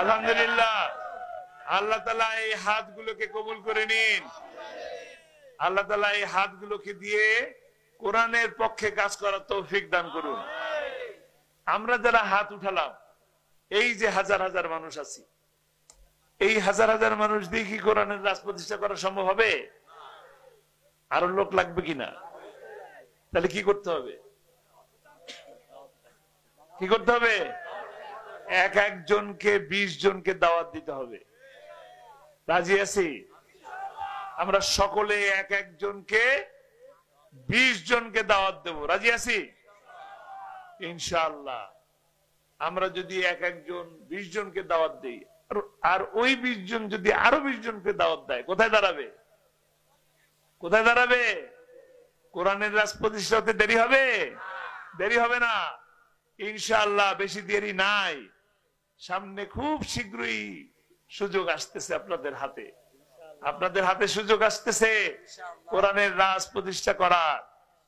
আলহামদুলিল্লাহ। আল্লাহ তাআলা এই হাতগুলোকে কবুল করে নিন। আল্লাহ তাআলা এই হাতগুলোকে দিয়ে কোরআনের পক্ষে কাজ করার তৌফিক দান করুন। আমরা যারা হাত উঠালাম, এই যে হাজার হাজার মানুষ আছি, এই হাজার হাজার মানুষ দিয়ে কি কোরআনের রাজ প্রতিষ্ঠা করা সম্ভব হবে? আরো লোক লাগবে কিনা? তাহলে কি করতে হবে? কি করতে হবে? এক একজনকে 20 জনকে দাওয়াত দিতে হবে। রাজি আছি? আমরা সকলে এক একজনকে 20 জনকে দাওয়াত দেব। রাজি আছি? ইনশাআল্লাহ। আমরা যদি এক একজন 20 জনকে দাওয়াত দেই, আর ওই 20 জন যদি আরো 20 জনকে দাওয়াত দেয়, কোথায় দাঁড়াবে? কোথায় দাঁড়াবে? কোরআনের রাজ প্রতিষ্ঠা হতে দেরি হবে? দেরি হবে না। ইনশাআল্লাহ বেশি দেরি নাই, সামনে খুব শীঘ্রই সুযোগ আসতেছে আপনাদের হাতে, আপনাদের হাতে সুযোগ আসতেছে কোরআনের রাজ প্রতিষ্ঠা করার,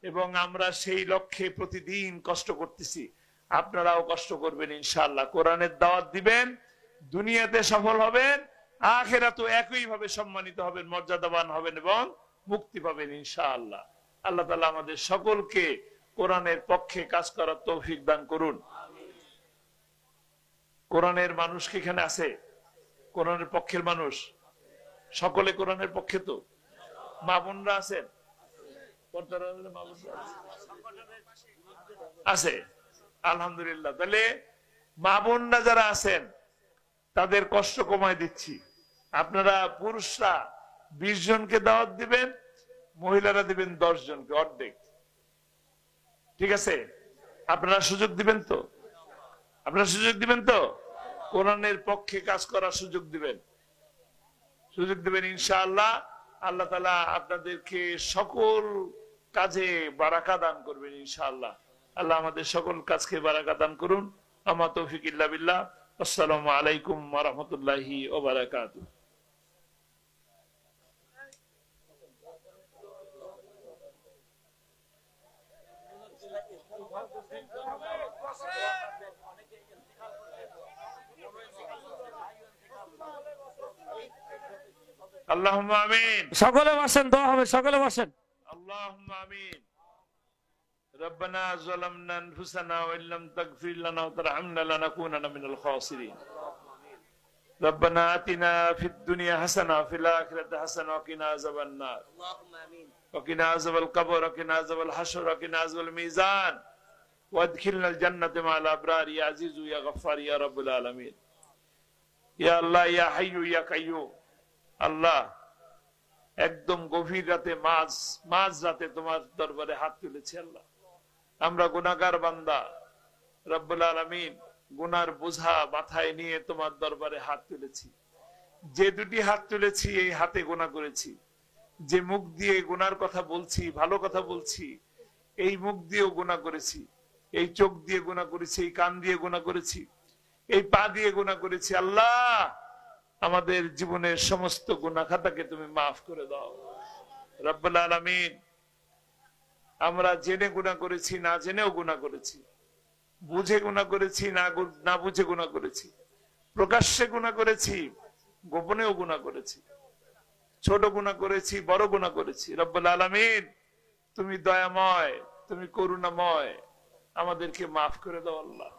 এবং আমরা সেই লক্ষ্যে প্রতিদিন কষ্ট করতেছি। আপনারাও কষ্ট করবেন ইনশাআল্লাহ, কোরআনের দাওয়াত দিবেন, দুনিয়াতে সফল হবেন, আখিরাতে একই ভাবে সম্মানিত হবেন, মর্যাদাবান হবেন এবং মুক্তি পাবেন ইনশাআল্লাহ। আল্লাহ তাআলা আমাদের সকলকে কোরআনের পক্ষে কাজ করার তৌফিক দান করুন। কোরআনের মানুষ কি এখানে আছে? কোরআনের পক্ষের মানুষ সকলে কোরআনের পক্ষে? তো মা বোনরা আছেন? আছে, আলহামদুলিল্লাহ। তাহলে মা বোনরা যারা আছেন তাদের কষ্ট কমায় দিচ্ছি। আপনারা পুরুষরা 20 জনকে দাওয়াত দিবেন, মহিলারা দিবেন 10 জনকে, অর্ধেক। ঠিক আছে? আপনারা সুযোগ দিবেন তো? আপনারা সুযোগ দিবেন তো? কোরআনের পক্ষে কাজ করার সুযোগ দিবেন, সুযোগ দিবেন ইনশাআল্লাহ। আল্লাহ তাআলা আপনাদেরকে সকল কাজে বারাকা দান করবেন ইনশাআল্লাহ। আল্লাহ আমাদের সকল কাজকে বারাকা দান করুন। আমা তৌফিক ইল্লা বিল্লাহ। আসসালামু আলাইকুম ওয়া রাহমাতুল্লাহি ওয়া বারাকাতুহু। আল্লাহুম্মা আমিন। সকলে বসেন, দোয়া হবে, সকলে বসেন। আল্লাহুম্মা আমিন। রব্বানা যালামনা আনফুসানা ওয়া ইল্লাম তাগফির লানা ওয়া তারহামনা লানাকুনান্না মিনাল খাসিরিন। রব্বানা আতিনা ফিদ দুনিয়া হাসানা ওয়া ফিল আখিরাতি হাসানা ওয়া কিনা আযাবান নার। আল্লাহুম্মা আমিন। ওয়া কিনা আযাবাল কবর ওয়া কিনা আযাবাল হাশর ওয়া কিনা আযাবাল মিজান ওয়া আদখিলনাল জান্নাতা মা'আল আবরার ইয়া আজিজু ইয়া গফফার ইয়া রাব্বুল আলামিন। ইয়া আল্লাহ ইয়া হাইয়্যু ইয়া কাইয়্যুম। আল্লাহ, একদম গভীর রাতে মাঝ রাতে তোমার দরবারে হাত তুলেছি আল্লাহ। আমরা গুনাহগার বান্দা, রব্বুল আলামিন, গুনার বোঝা মাথায় নিয়ে তোমার দরবারে হাত তুলেছি। যে দুটি হাত তুলেছি এই হাতে গুনাহ করেছি, যে মুখ দিয়ে গুনার কথা বলছি, ভালো কথা বলছি, এই মুখ দিয়েও গুনাহ করেছি, এই চোখ দিয়ে গুনাহ করেছি, এই কান দিয়ে গুনাহ করেছি, এই পা দিয়ে গুনাহ করেছি। আল্লাহ, আমাদের জীবনের সমস্ত গুনাহ খাতাকে তুমি মাফ করে দাও রব্বুল আলামিন। আমরা জেনে গুনাহ করেছি, না জেনেও গুনাহ করেছি, বুঝে গুনাহ করেছি, না বুঝে গুনাহ করেছি, প্রকাশ্যে গুনাহ করেছি, গোপনেও গুনাহ করেছি, ছোট গুনাহ করেছি, বড় গুনাহ করেছি। রব্বুল আলামিন, তুমি দয়াময়, তুমি করুণাময়, আমাদেরকে মাফ করে দাও আল্লাহ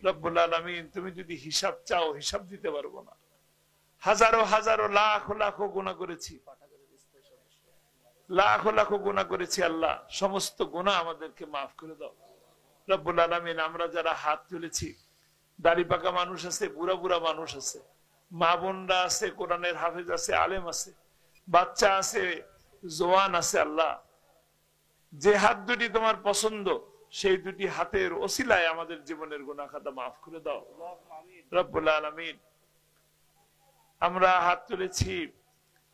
রব্বুল আলামিন। তুমি যদি হিসাব চাও, হিসাব দিতে পারবো না। হাজারো হাজারো লাখ লাখ গুনাহ করেছি, লাখ লাখ গুনাহ করেছি আল্লাহ, সমস্ত গুনাহ আমাদেরকে মাফ করে দাও রব্বুল আলামিন। আমরা যারা হাত তুলেছি, দাড়ি পাকা মানুষ আছে, বুড়া বুড়া মানুষ আছে, মা বোনরা আছে, কোরআনের হাফেজ আছে, আলেম আছে, বাচ্চা আছে, জওয়ান আছে। আল্লাহ, যে হাত দুটি তোমার পছন্দ, সেই দুটি হাতের ওসিলায় আমাদের জীবনের গুনাহ খাতা মাফ করে দাও রব্বুল আলামিন। আমরা হাত তুলেছি,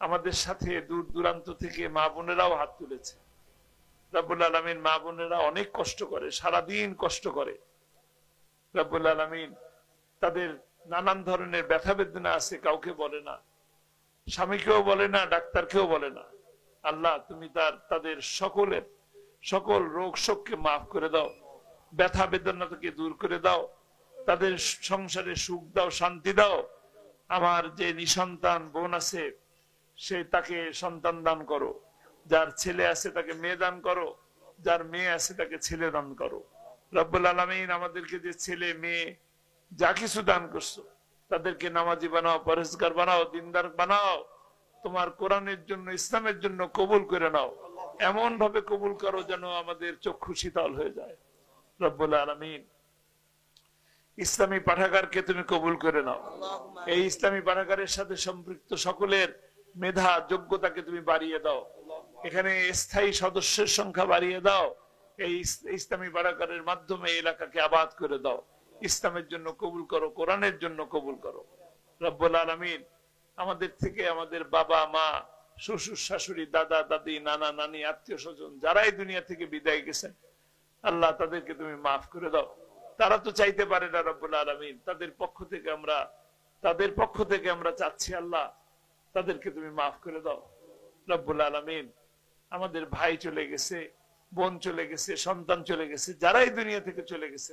আমাদের সাথে দূর দূরান্ত থেকে মা বোনেরাও হাত তুলেছে রব্বুল আলামিন। মা বোনেরা অনেক কষ্ট করে, সারাদিন কষ্ট করে রব্বুল আলামিন। তাদের নানান ধরনের ব্যথা বেদনা আছে, কাউকে বলে না, স্বামীকেও বলে না, ডাক্তারকেও বলে না। আল্লাহ, তুমি তাদের সকল রোগ শোককে মাফ করে দাও, ব্যথা বেদনা থেকে দূর করে দাও, তাদের সংসারে সুখ দাও, শান্তি দাও। আমার যে নিঃসন্তান বোন আছে, তাকে সন্তান দান করো, যার ছেলে আছে তাকে মেয়ে দান করো, যার মেয়ে আছে তাকে ছেলে দান করো রব্বুল আলামিন। আমাদেরকে যে ছেলে মেয়ে যা কিছু দান করছো, তাদেরকে নামাজি বানাও, পরহেজগার বানাও, দিনদার বানাও, তোমার কোরআনের জন্য, ইসলামের জন্য কবুল করে নাও। এমন ভাবে কবুল করো যেন আমাদের চক্ষু শীতল হয়ে যায় রব্বুল আলামিন। ইসলামী পাঠাগারকে তুমি কবুল করে নাও। এই ইসলামী পাঠাগারের সাথে সম্পৃক্ত সকলের মেধা যোগ্যতাকে তুমি বাড়িয়ে দাও। এখানে স্থায়ী সদস্যের সংখ্যা বাড়িয়ে দাও। এই ইসলামী পাঠাগারের মাধ্যমে এলাকাকে আবাদ করে দাও। ইসলামের জন্য কবুল করো, কোরআনের জন্য কবুল করো রব্বুল আলামিন। আমাদের থেকে আমাদের বাবা মা, শ্বশুর শাশুড়ি, দাদা দাদি, নানা নানি, আত্মীয় স্বজন যারা এই দুনিয়া থেকে বিদায় গেছেন, আল্লাহ তাদেরকে তুমি মাফ করে দাও, তারা তো চাইতে পারে না রব্বুল আলামিন, তাদের পক্ষ থেকে আমরা চাচ্ছি আল্লাহ তাদেরকে তুমি মাফ করে দাও রব্বুল আলামিন। আমাদের ভাই চলে গেছে, বোন চলে গেছে, সন্তান চলে গেছে, যারাই দুনিয়া থেকে চলে গেছে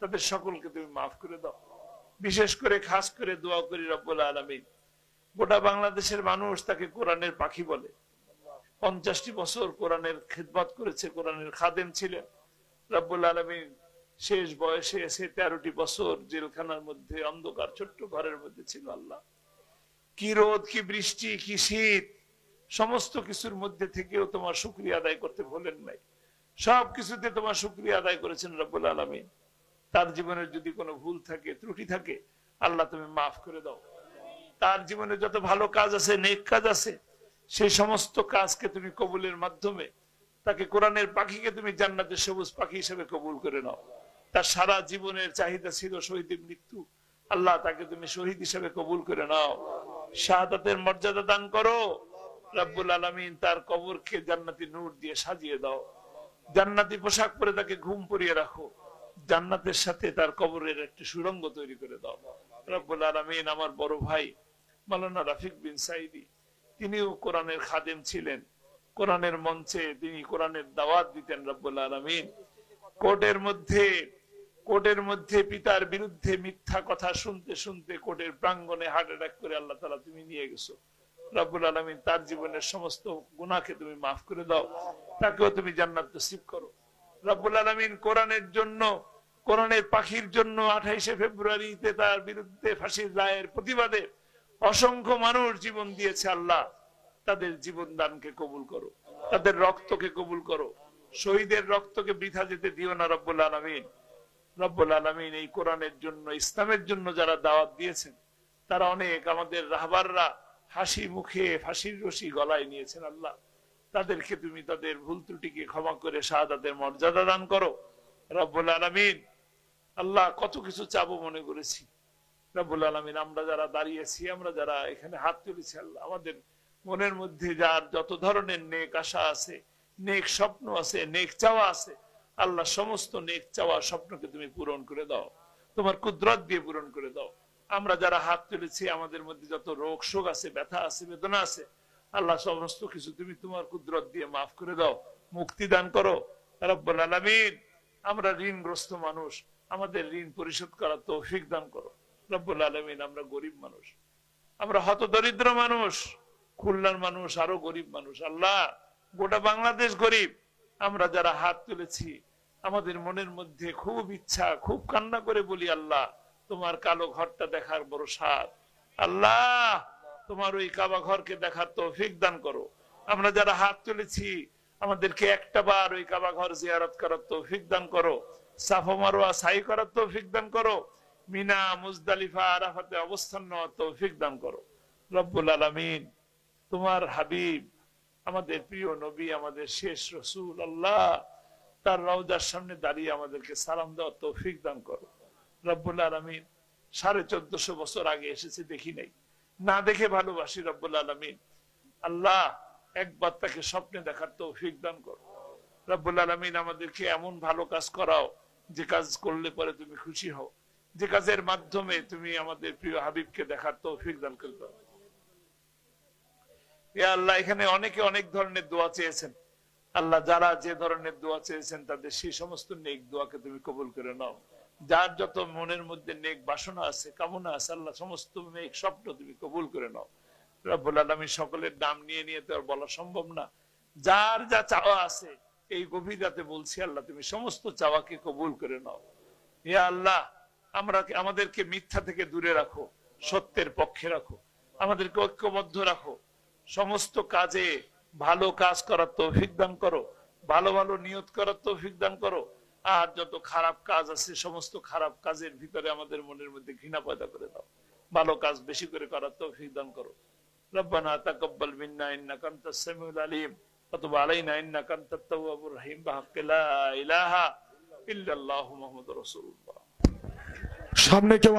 তাদের সকলকে তুমি মাফ করে দাও। বিশেষ করে খাস করে দোয়া করি রব্বুল আলামিন, গোটা বাংলাদেশের মানুষ তাকে কোরআনের পাখি বলে। 50টি বছর কোরআনের খিদমত করেছে, কোরআনের খাদেম ছিলেন রব্বুল আলামিন। শেষ বয়সে এসে 13টি বছর জেলখানার মধ্যে অন্ধকার ছোট্ট ঘরের মধ্যে ছিল। আল্লাহ, কি রোদ, কি বৃষ্টি, কি শীত, সমস্ত কিছুর মধ্যে থেকেও তোমার শুকরিয়া আদায় করতে ভুলেন নাই। সবকিছুতে তোমার শুকরিয়া আদায় করেছেন রব্বুল আলামিন। তার জীবনের যদি কোনো ভুল থাকে, ত্রুটি থাকে, আল্লাহ তুমি মাফ করে দাও। তার জীবনে যত ভালো কাজ আছে, নেক কাজ আছে, সেই সমস্ত কাজকে তুমি কবুলের মাধ্যমে তাকে কোরআনের পাখিকে তুমি জান্নাতের সবুজ পাখি হিসেবে কবুল করে নাও। তার সারা জীবনের চাহিদা ছিল শহীদের মৃত্যু, আল্লাহ তাকে তুমি শহীদ হিসেবে কবুল করে নাও। শাহাদাতের মর্যাদা দান করো রব্বুল আলামিন। তার কবরকে জান্নাতি নূর দিয়ে সাজিয়ে দাও, জান্নাতি পোশাক পরে তাকে ঘুম পরিয়ে রাখো, জান্নাতের সাথে তার কবরের একটি সুড়ঙ্গ তৈরি করে দাও রব্বুল আলামিন। আমার বড় ভাই মাওলানা রফিক বিন সাইদি, তিনিও কোরআনের খাদেম ছিলেন। কোরআনের মঞ্চে তিনি কোরআনের দাওয়াত দিতেন রব্বুল আলামিন। কোর্টের মধ্যে পিতার বিরুদ্ধে মিথ্যা কথা শুনতে শুনতে কোর্টের প্রাঙ্গণে হার্ট অ্যাটাক করে আল্লাহ তাআলা তুমি নিয়ে গেছো রব্বুল আলামিন। তার জীবনের সমস্ত গুনাহকে তুমি মাফ করে দাও, তাকেও তুমি জান্নাত নসিব করো রব্বুল আলামিন। কোরআনের জন্য, কোরআনের পাখির জন্য 28শে ফেব্রুয়ারিতে তার বিরুদ্ধে ফাঁসির রায়ের প্রতিবাদে অসংখ্য মানুষ জীবন দিয়েছে। আল্লাহ, তাদের জীবন দানকে কবুল করো, তাদের রক্তকে কবুল করো। শহীদের রক্তকে বৃথা যেতে দিও না রব্বুল আলামিন। রব্বুল আলামিন, এই কোরআনের জন্য, ইসলামের জন্য যারা দাওয়াত দিয়েছেন তারা অনেক, আমাদের রাহবাররা হাসি মুখে ফাঁসির রশি গলায় নিয়েছেন। আল্লাহ, তাদেরকে তুমি তাদের ভুল ত্রুটিকে ক্ষমা করে শাহাদাতের মর্যাদা দান করো রব্বুল আলামিন। আল্লাহ, কত কিছু চাবো মনে করেছি রব্বুল আলামিন। আমরা যারা দাঁড়িয়েছি, আমরা যারা এখানে হাত তুলেছি, আল্লাহ আমাদের মনের মধ্যে যার যত ধরনের নেক আশা আছে, নেক স্বপ্ন আছে, নেক চাওয়া আছে, আল্লাহ সমস্ত নেক চাওয়া স্বপ্নকে তুমি পূরণ করে দাও, তোমার কুদরত দিয়ে পূরণ করে দাও। আমরা যারা হাত তুলেছি, আমাদের মধ্যে যত রোগ শোক আছে, ব্যথা আছে, বেদনা আছে, আল্লাহ সমস্ত কিছু তুমি তোমার কুদরত দিয়ে মাফ করে দাও, মুক্তি দান করো রব্বুল আলামিন। আমরা ঋণগ্রস্ত মানুষ, আমাদের ঋণ পরিশোধ করার তৌফিক দান করো রব্বুল আলামিন। আমরা গরিব মানুষ, আমরা হতদরিদ্র মানুষ, খুলনার মানুষ আরো গরিব মানুষ। আল্লাহ, গোটা বাংলাদেশ গরিব। আমরা যারা হাত তুলেছি, আমাদের মনের মধ্যে খুব ইচ্ছা, খুব কান্না করে বলি, আল্লাহ তোমার কালো ঘরটা দেখার বড় স্বাদ। আল্লাহ, তোমার ওই কাবা ঘরকে দেখার তৌফিক দান করো। আমরা যারা হাত তুলেছি, আমাদেরকে একটা বার ওই কাবা ঘর জিয়ারত করার তৌফিক দান করো, সাফা মারওয়া সাই করার তৌফিক দান করো, মিনা মুজদালিফা আরাফাতে অবস্থান নেওয়ার তৌফিক দান করো রব্বুল আলামিন। তোমার হাবিব, আমাদের প্রিয় নবী, আমাদের শেষ রসুল, আল্লাহ তার রওজার সামনে দাঁড়িয়ে আমাদেরকে সালাম দেওয়ার তৌফিক দান করো রব্বুল আলামিন। 1450 বছর আগে এসেছে, দেখি নাই, না দেখে ভালোবাসি রব্বুল আলামিন। আল্লাহ, একবার তাকে স্বপ্নে দেখার তৌফিক দান করো রব্বুল আলামিন। আমাদেরকে এমন ভালো কাজ করাও যে কাজ করলে পরে তুমি খুশি হও, যে কাজের মাধ্যমে তুমি আমাদের প্রিয় হাবিবকে দেখার তৌফিক দান করে দাও ইয়া আল্লাহ। এখানে অনেকে অনেক ধরনের দোয়া চেয়েছেন, আল্লাহ যারা যে ধরনের দোয়া চেয়েছেন তাদের সেই সমস্ত নেক দোয়াকে তুমি কবুল করে নাও। যার যত মনের মধ্যে নেক বাসনা আছে, কামনা আছে, আল্লাহ সমস্ত নেক স্বপ্ন তুমি কবুল করে নাও রব্বুল আলামিন। সকলের নাম নিয়ে নিয়ে তো আর বলা সম্ভব না। যার যা চাওয়া আছে এই গভীর রাতে বলছি, আল্লাহ তুমি সমস্ত চাওয়াকে কবুল করে নাও ইয়া আল্লাহ। আমাদেরকে মিথ্যা থেকে দূরে রাখো, সত্যের পক্ষে রাখো, আমাদেরকে ঐক্যবদ্ধ রাখো, সমস্ত কাজে ভালো কাজ করার তৌফিক দান করো, ভালো ভালো নিয়ত করার তৌফিক দান করো। আর যত খারাপ কাজ আছে, সমস্ত খারাপ কাজের ভিতরে আমাদের মনের মধ্যে ঘৃণা পয়দা করে দাও, ভালো কাজ বেশি করে করার তৌফিক দান করো। রব্বানা তাকাব্বাল মিন্না ইন্নাকা আনতাস সামিউল আলিম ওয়া তুব আলাইনা ইন্নাকা আনতাত তাওয়াবুর রহিম বিহাক্কি লা ইলাহা ইল্লাল্লাহু মুহাম্মাদুর রাসূলুল্লাহ। সামনে কেউ